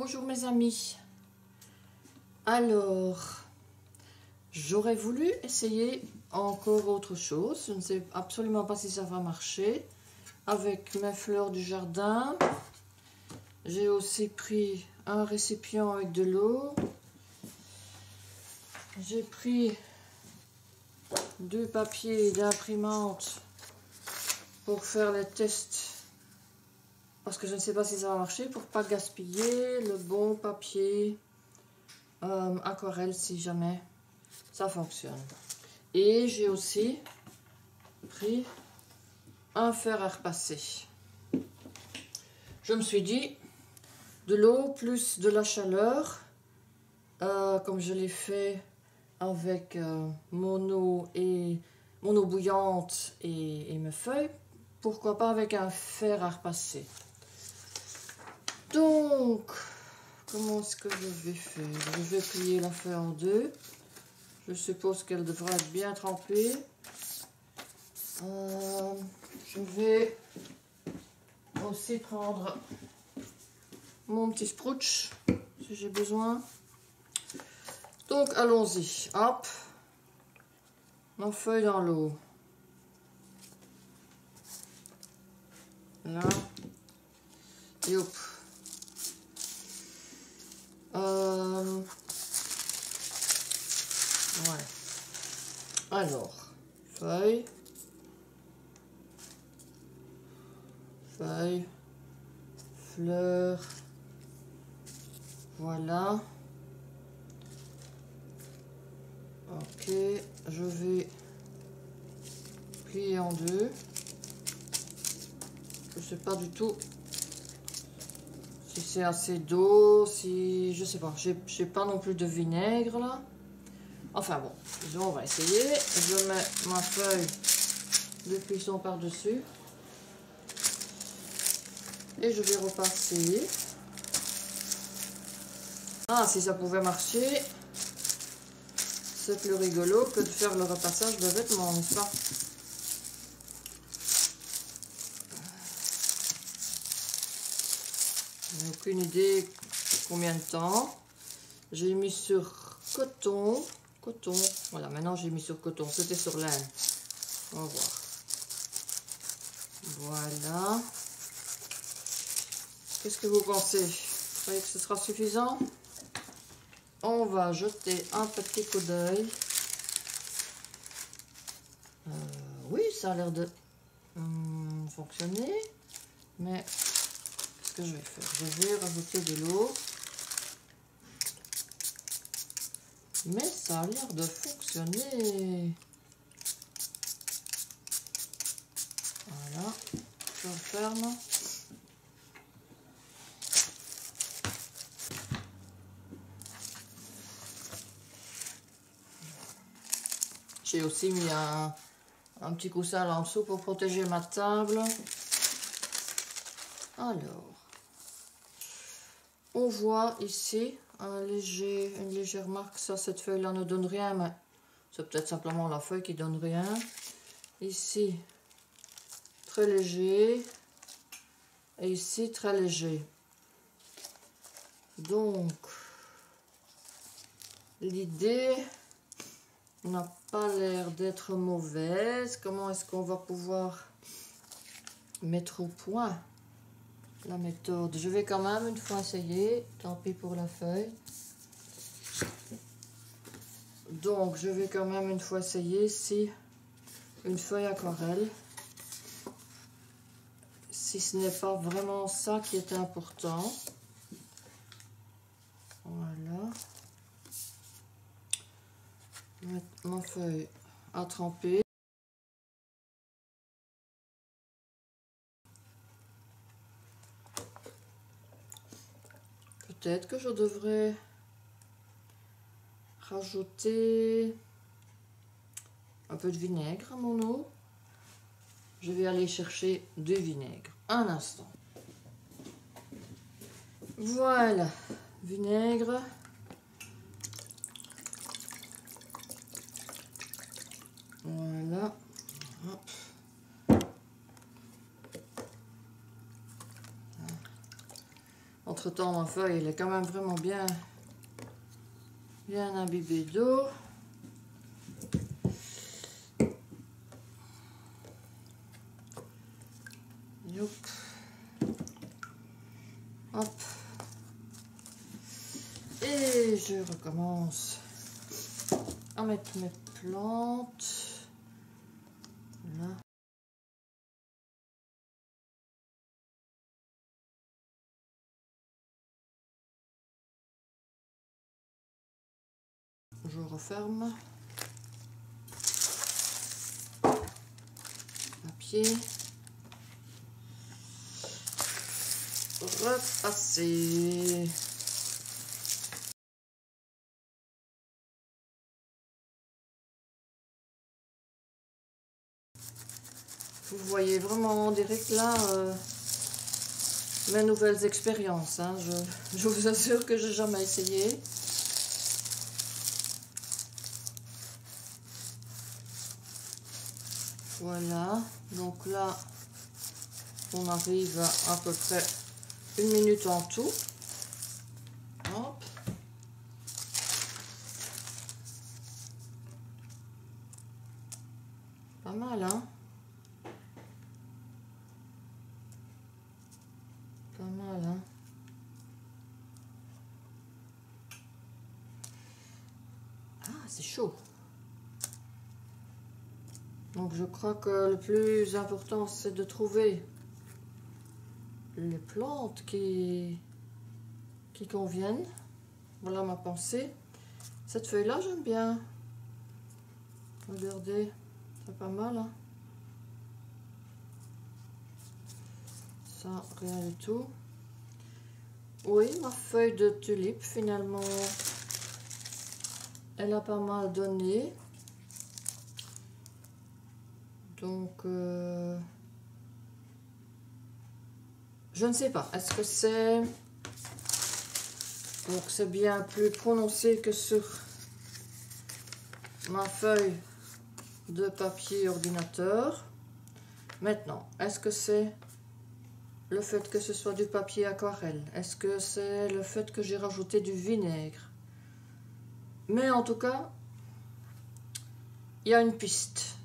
Bonjour mes amis. Alors, j'aurais voulu essayer encore autre chose. Je ne sais absolument pas si ça va marcher. Avec mes fleurs du jardin. J'ai aussi pris un récipient avec de l'eau. J'ai pris 2 papiers d'imprimante pour faire les tests. Parce que je ne sais pas si ça va marcher, pour pas gaspiller le bon papier aquarelle si jamais ça fonctionne. Et j'ai aussi pris un fer à repasser. Je me suis dit, de l'eau plus de la chaleur, comme je l'ai fait avec mon eau bouillante et mes feuilles, pourquoi pas avec un fer à repasser. Donc, comment est-ce que je vais faire? Je vais plier la feuille en deux. Je suppose qu'elle devra être bien trempée. Je vais aussi prendre mon petit sprouch si j'ai besoin. Donc, allons-y. Hop. Ma feuille dans l'eau. Là. Et hop. Ouais. Alors, feuille, fleur, voilà. Ok, je vais plier en deux. Je sais pas du tout si c'est assez d'eau, si je sais pas. J'ai pas non plus de vinaigre là. Enfin bon, on va essayer. Je mets ma feuille de cuisson par-dessus. Et je vais repasser. Ah, si ça pouvait marcher, c'est plus rigolo que de faire le repassage de vêtements, n'est-ce pas? Je n'ai aucune idée combien de temps. J'ai mis sur coton. Voilà, maintenant j'ai mis sur coton. C'était sur laine. On va voir. Voilà. Qu'est-ce que vous pensez? Vous croyez que ce sera suffisant? On va jeter un petit coup d'œil. Oui, ça a l'air de fonctionner. Mais qu'est-ce que je vais faire? Je vais rajouter de l'eau. Mais ça a l'air de fonctionner. Voilà. Je referme. J'ai aussi mis un petit coussin là en dessous pour protéger ma table. Alors, on voit ici une légère marque. Ça, cette feuille-là ne donne rien, mais c'est peut-être simplement la feuille qui donne rien. Ici, très léger. Et ici, très léger. Donc, l'idée n'a pas l'air d'être mauvaise. Comment est-ce qu'on va pouvoir mettre au point la méthode? Je vais quand même une fois essayer. Tant pis pour la feuille. Donc, je vais quand même une fois essayer si une feuille aquarelle, si ce n'est pas vraiment ça qui est important. Voilà. Mettre ma feuille à tremper. Peut-être que je devrais rajouter un peu de vinaigre à mon eau. Je vais aller chercher du vinaigre. Un instant. Voilà. Vinaigre. Voilà. Hop. entre temps ma feuille elle est quand même vraiment bien imbibée d'eau. Hop. Et je recommence à mettre mes plantes. Là. Je referme. Papier. Repasser. Vous voyez vraiment en direct là mes nouvelles expériences. Hein. Je vous assure que j'ai jamais essayé. Voilà, donc là on arrive à peu près 1 minute en tout. Hop. Pas mal, hein? Pas mal, hein? Ah, c'est chaud. Donc je crois que le plus important c'est de trouver les plantes qui conviennent. Voilà ma pensée. Cette feuille là j'aime bien. Regardez, c'est pas mal, hein? Ça, rien du tout. Oui, ma feuille de tulipe finalement elle a pas mal donné. Donc je ne sais pas, est-ce que c'est... Donc c'est bien plus prononcé que sur ma feuille de papier ordinateur. Maintenant, est-ce que c'est le fait que ce soit du papier aquarelle? Est-ce que c'est le fait que j'ai rajouté du vinaigre? Mais en tout cas, il y a une piste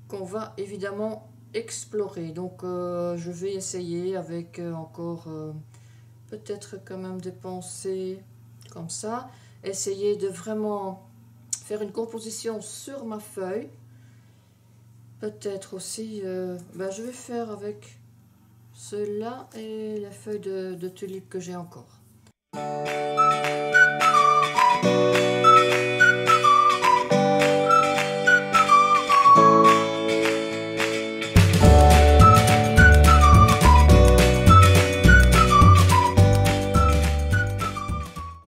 qu'on va évidemment explorer. Donc je vais essayer avec encore peut-être quand même des pensées comme ça. Essayer de vraiment faire une composition sur ma feuille. Peut-être aussi, je vais faire avec ceux-là et la feuille de tulipe que j'ai encore.